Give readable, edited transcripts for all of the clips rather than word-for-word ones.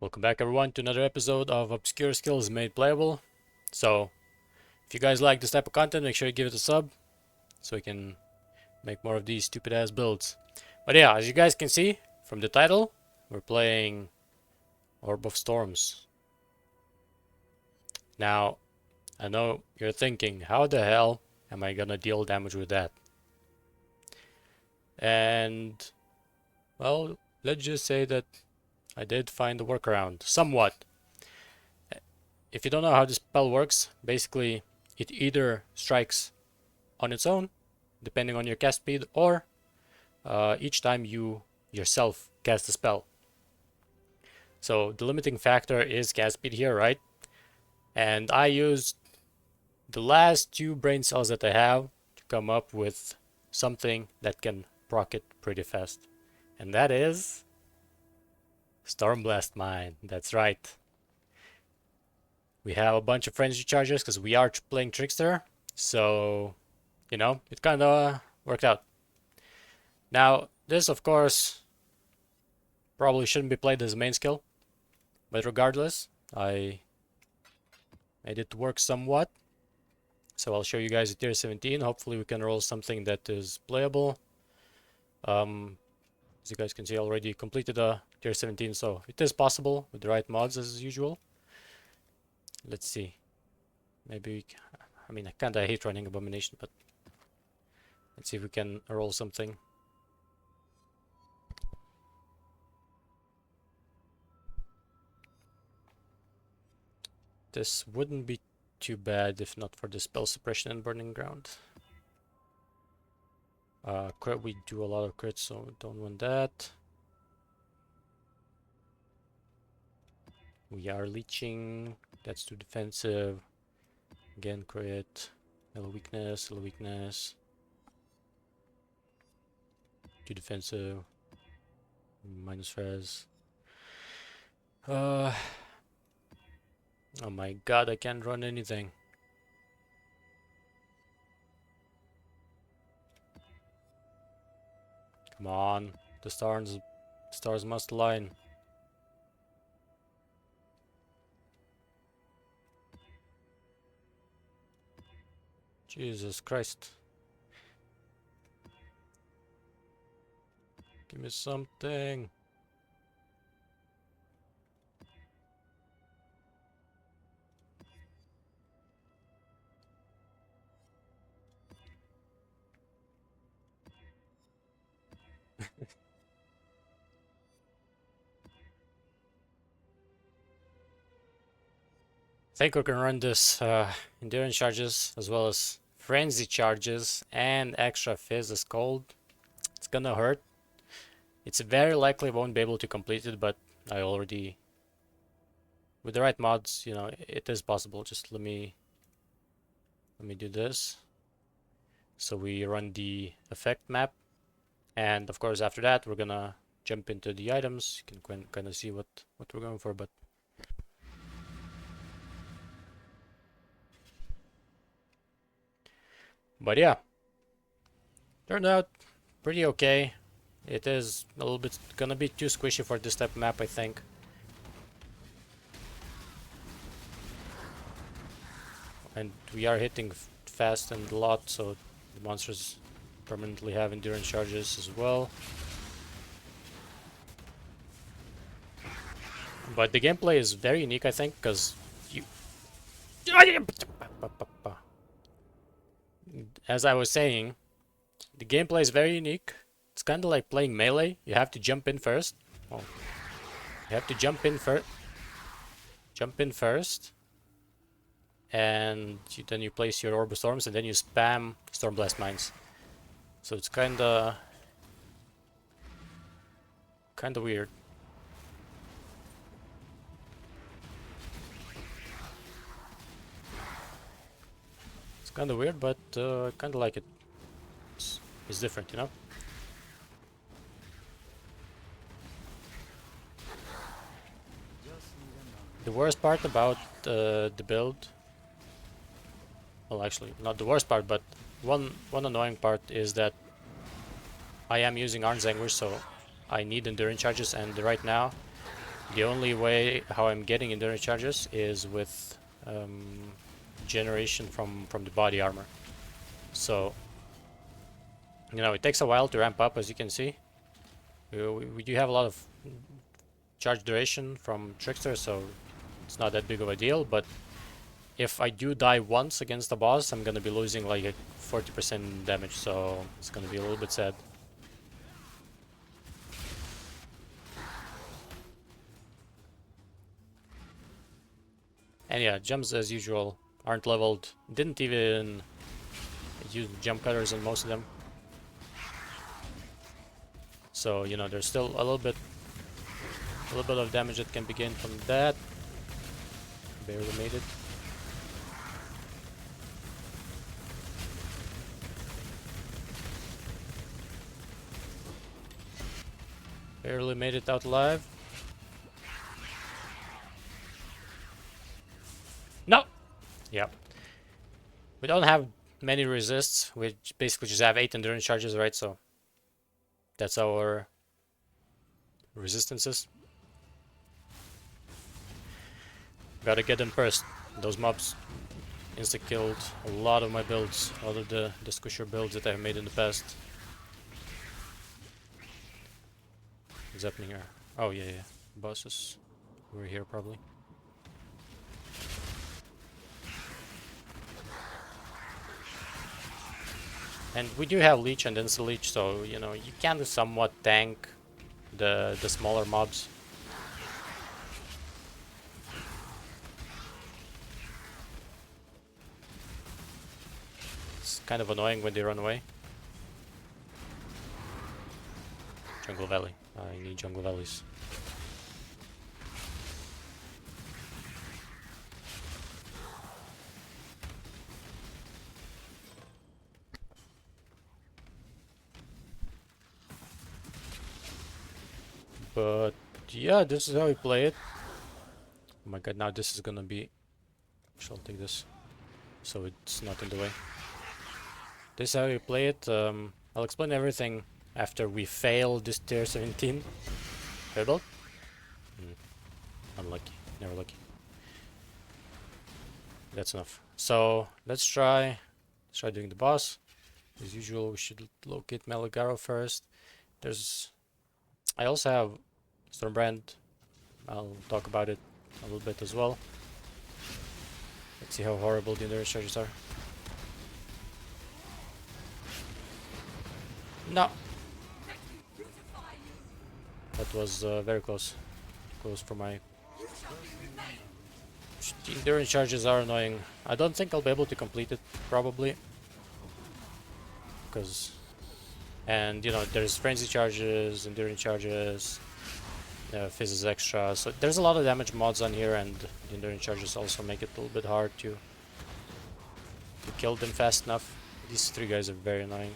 Welcome back everyone to another episode of Obscure Skills Made Playable. So, if you guys like this type of content, make sure you give it a sub so we can make more of these stupid ass builds. But yeah, as you guys can see from the title, we're playing Orb of Storms. Now, I know you're thinking, how the hell am I gonna deal damage with that? And, well, let's just say that I did find a workaround, somewhat. If you don't know how this spell works, basically it either strikes on its own, depending on your cast speed, or each time you yourself cast a spell. So the limiting factor is cast speed here, right? And I used the last two brain cells that I have to come up with something that can proc it pretty fast. And that is Stormblast Mine. That's right. We have a bunch of frenzy charges because we are playing Trickster. So, you know, it kind of worked out. Now, this of course probably shouldn't be played as a main skill. But regardless, I made it work somewhat. So I'll show you guys a tier 17. Hopefully we can roll something that is playable. As you guys can see, I already completed a tier 17, so it is possible with the right mods as usual. Let's see. Maybe we can, I mean, I kinda hate running Abomination, but let's see if we can roll something. This wouldn't be too bad if not for the spell suppression and burning ground. Crit, we do a lot of crits, so don't want that. We are leeching. That's too defensive. Again, crit. Little weakness, little weakness. Too defensive. Minus res. Oh my god, I can't run anything. Come on, the stars must align. Jesus Christ. Give me something. I think we can run this endurance charges as well as frenzy charges and extra fizz as cold. It's gonna hurt. It's very likely I won't be able to complete it, but I already, with the right mods, you know, it is possible. Just let me do this. So we run the effect map, and of course after that we're gonna jump into the items. You can kind of see what we're going for, but yeah, turned out pretty okay. It is a little bit gonna be too squishy for this type of map, I think. And we are hitting fast and a lot, so the monsters permanently have endurance charges as well. But the gameplay is very unique, I think, because you... As I was saying, the gameplay is very unique. It's kind of like playing melee. You have to jump in first. Oh. You have to jump in first. And then you place your Orb of Storms, and then you spam Stormblast Mines. So it's kinda weird. It's kinda weird, but I kinda like it. It's different, you know? The worst part about the build, well, actually not the worst part, but one annoying part is that I am using Arn's Anguish, so I need endurance charges, and right now The only way how I'm getting endurance charges is with generation from the body armor. So, you know, it takes a while to ramp up, as you can see. We do have a lot of charge duration from Trickster, so it's not that big of a deal, but if I do die once against the boss, I'm gonna be losing like a 40% damage, so it's gonna be a little bit sad. And yeah, jumps as usual aren't leveled. Didn't even use jump cutters on most of them. So, you know, there's still a little bit of damage that can be gained from that. Barely made it. Barely made it out alive. No! Yep. We don't have many resists. We basically just have 8 endurance charges, right? So that's our resistances. Gotta get them first. Those mobs insta-killed a lot of my builds, a lot of the squisher builds that I've made in the past. What's happening here? Oh yeah, yeah. Bosses. We're here probably. And we do have leech and insta leech, so you know you can somewhat tank the smaller mobs. It's kind of annoying when they run away. Jungle Valley. I need jungle valleys. But yeah, this is how we play it. Oh my god, now this is gonna be... I'll take this so it's not in the way. This is how we play it. I'll explain everything after we fail this tier 17 build. Unlucky, never lucky. That's enough. So let's try doing the boss. As usual, we should locate Meligaro first. I also have Stormbrand. I'll talk about it a little bit as well. Let's see how horrible the endurance charges are. No! That was very close. Close for my... The endurance charges are annoying. I don't think I'll be able to complete it, probably. Because... And, you know, there's frenzy charges, endurance charges, fizzes extra. So there's a lot of damage mods on here, and the endurance charges also make it a little bit hard to kill them fast enough. These 3 guys are very annoying.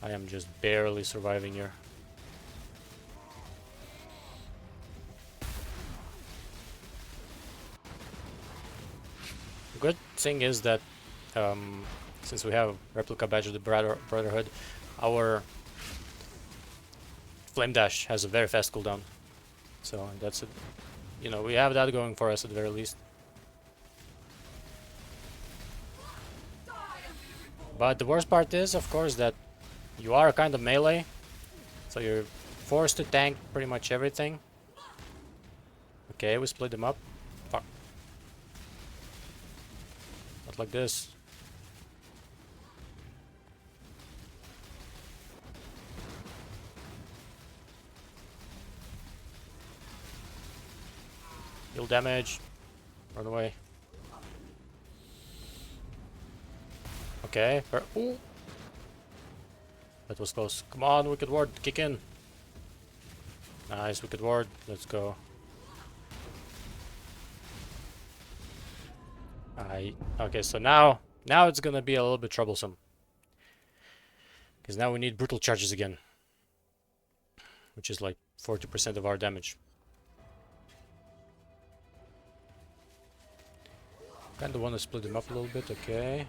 I am just barely surviving here. Good thing is that since we have replica badge of the Brotherhood, our flame dash has a very fast cooldown. So that's it. You know, we have that going for us at the very least. But the worst part is, of course, that you are kind of melee, so you're forced to tank pretty much everything. Okay, we split them up. Fuck. Not like this. Deal damage. Run away. Okay. Ooh. That was close. Come on, Wicked Ward, kick in. Nice, Wicked Ward. Let's go. Okay, so now it's gonna be a little bit troublesome. Because now we need brutal charges again. Which is like 40% of our damage. Kinda wanna split them up a little bit, okay.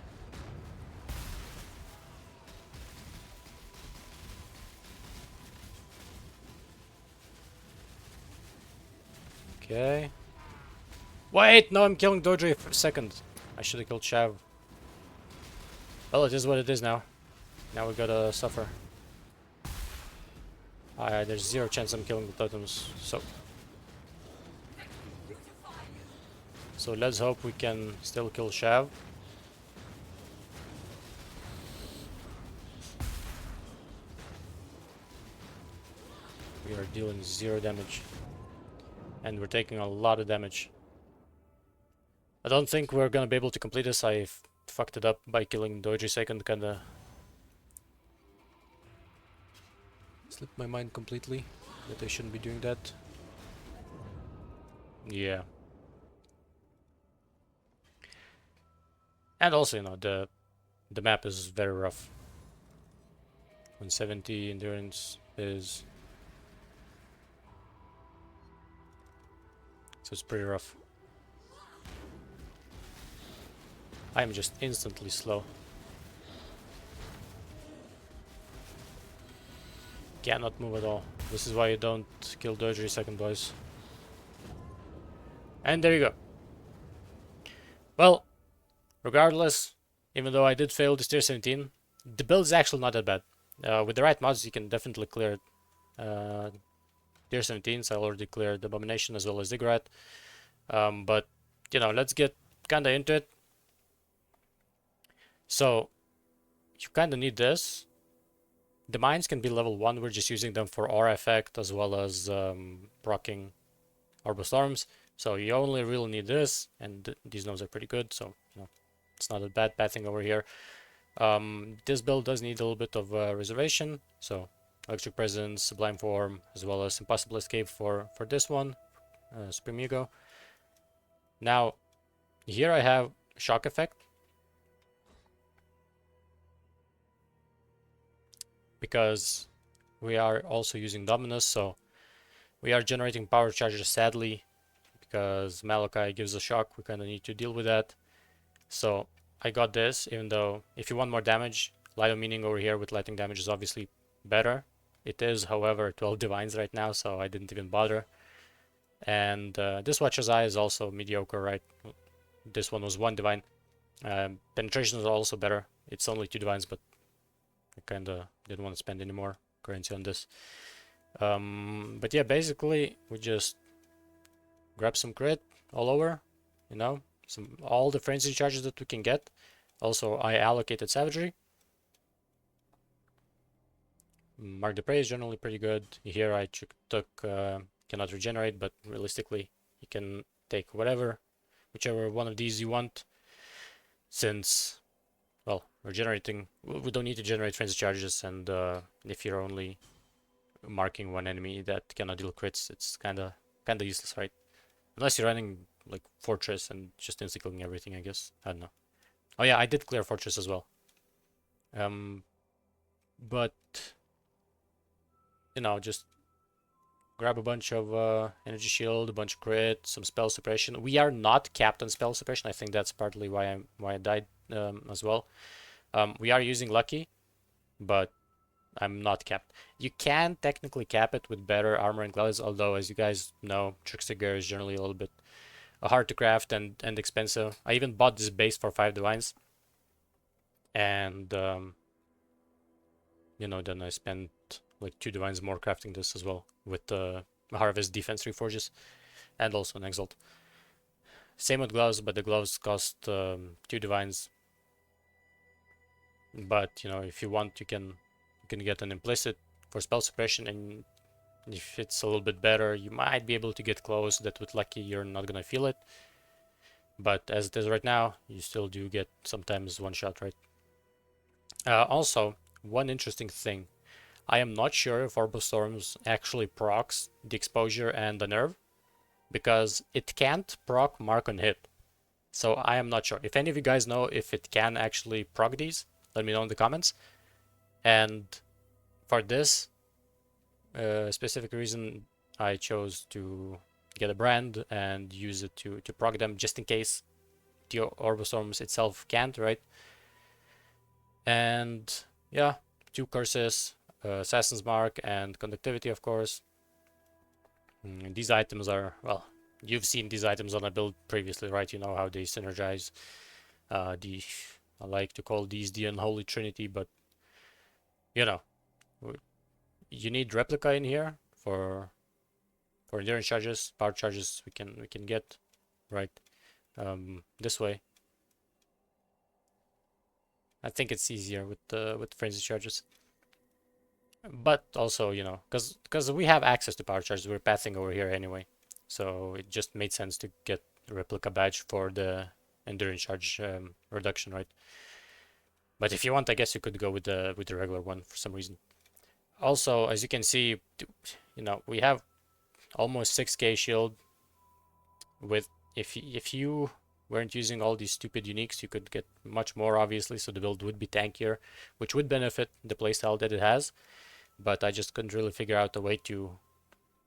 Okay. Wait, no, I'm killing Dodri for a second. I should have killed Shav. Well, it is what it is now. Now we gotta suffer. There's zero chance I'm killing the totems, so let's hope we can still kill Shav. We are dealing zero damage. And we're taking a lot of damage. I don't think we're gonna be able to complete this. I fucked it up by killing Doji second, kinda slipped my mind completely that I shouldn't be doing that. Yeah. And also, you know, the map is very rough. 170 endurance is... so it's pretty rough. I am just instantly slow. Cannot move at all. This is why you don't kill Doji second, boys. And there you go. Well, regardless, even though I did fail this tier 17, the build is actually not that bad. With the right mods, you can definitely clear tier 17, so I already cleared Abomination as well as Ziggurat. But, you know, let's get kinda into it. So, you kinda need this. The mines can be level 1, we're just using them for aura effect as well as proccing Orb of Storms. So you only really need this, and these nodes are pretty good, so you know, it's not a bad thing over here. This build does need a little bit of reservation, so Electric Presence, Sublime Form, as well as Impossible Escape for this one, Supreme Ego. Now, here I have Shock Effect, because we are also using Dominus, so we are generating power charges sadly, because Malachi gives a shock, we kind of need to deal with that. So I got this, even though if you want more damage, Light of Meaning over here with lightning damage is obviously better. It is, however, 12 divines right now, so I didn't even bother. And this Watcher's Eye is also mediocre, right? This one was 1 divine. Penetration is also better. It's only 2 divines, but I kinda didn't want to spend any more currency on this. But yeah, basically we just grab some crit all over, you know, all the frenzy charges that we can get. Also, I allocated Savagery. Mark the Prey is generally pretty good. Here I took cannot regenerate, but realistically you can take whichever one of these you want, since, well, regenerating, we don't need to generate frenzy charges, and if you're only marking one enemy that cannot deal crits, it's kinda useless, right? Unless you're running like Fortress and just insta-killing everything, I guess. I don't know. Oh yeah, I did clear Fortress as well. But you know, just grab a bunch of energy shield, a bunch of crit, some spell suppression. We are not capped on spell suppression. I think that's partly why I died as well. We are using Lucky, but I'm not capped. You can technically cap it with better armor and gloves, although as you guys know, Trickster gear is generally a little bit hard to craft and expensive. I even bought this base for 5 divines, and you know, then I spent like 2 divines more crafting this as well with the Harvest Defense Reforges and also an Exalt. Same with gloves, but the gloves cost 2 divines. But you know, if you want, you can get an implicit for spell suppression, and if it's a little bit better, you might be able to get close. That with Lucky you're not gonna feel it, but as it is right now, you still do get sometimes one shot, right? Also, one interesting thing, I am not sure if Orb of Storms actually procs the exposure and the nerve, because it can't proc mark on hit. So I am not sure. If any of you guys know if it can actually proc these, let me know in the comments. And for this specific reason, I chose to get a brand and use it to proc them, just in case the Orb of Storms itself can't, right? And yeah, 2 curses, Assassin's Mark and Conductivity, of course. These items are, well, you've seen these items on a build previously, right? You know how they synergize. The I like to call these the unholy trinity, but you know, you need replica in here for endurance charges, power charges. We can get right this way. I think it's easier with frenzy charges. But also, you know, because we have access to power charges, we're pathing over here anyway, so it just made sense to get a replica badge for the endurance charge reduction, right? But if you want, I guess you could go with the regular one for some reason. Also, as you can see, you know, we have almost 6k shield. With if you weren't using all these stupid uniques, you could get much more, obviously, so the build would be tankier, which would benefit the playstyle that it has. But I just couldn't really figure out a way to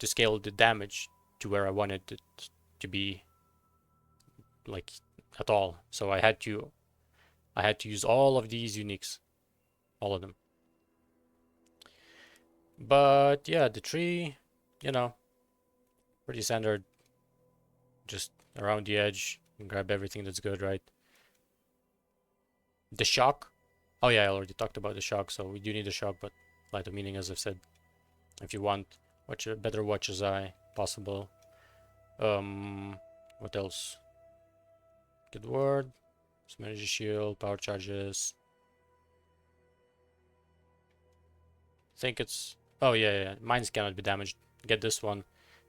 scale the damage to where I wanted it to be, like, at all. So I had to use all of these uniques, all of them. But yeah, the tree, you know, pretty standard, just around the edge and grab everything that's good, right? The shock. Oh yeah, I already talked about the shock, so we do need a shock, but light of meaning, as I've said. If you want, watch a better watcher's eye possible. What else? Good word. Some energy shield, power charges. I think it's. Oh yeah. Mines cannot be damaged. Get this one,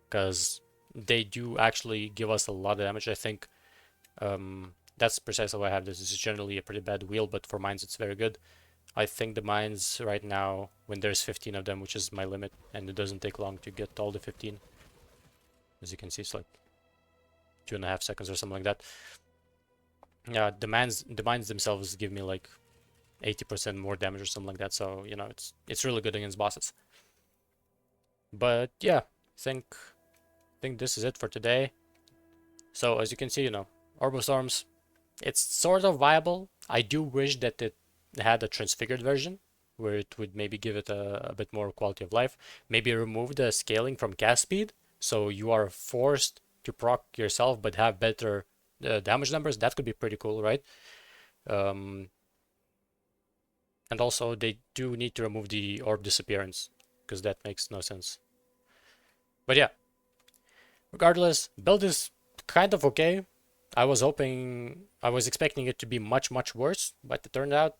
because they do actually give us a lot of damage. I think. That's precisely why I have this. This is generally a pretty bad wheel, but for mines it's very good. I think the mines right now, when there's 15 of them, which is my limit, and it doesn't take long to get all the 15. As you can see, it's like 2.5 seconds or something like that. Yeah, the mines themselves give me like 80% more damage or something like that. So you know, it's really good against bosses. But yeah, think this is it for today. So as you can see, you know, Orbostorms, it's sort of viable. I do wish that it had a transfigured version where it would maybe give it a bit more quality of life. Maybe remove the scaling from cast speed, so you are forced to proc yourself but have better damage numbers. That could be pretty cool, right? And also they do need to remove the orb disappearance, because that makes no sense. But yeah, regardless, build is kind of okay. I was expecting it to be much, much worse, but it turned out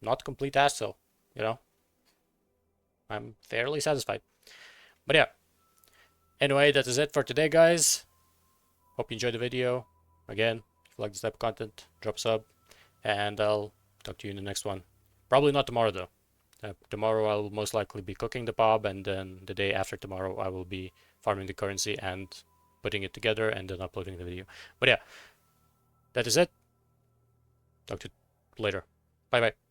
not complete ass, so, you know, I'm fairly satisfied. But yeah, anyway, that is it for today, guys. Hope you enjoyed the video. Again, if you like this type of content, drop a sub, and I'll talk to you in the next one. Probably not tomorrow, though. Tomorrow I will most likely be cooking the pub, and then the day after tomorrow I will be farming the currency and putting it together and then uploading the video. But yeah, that is it. Talk to you later. Bye bye.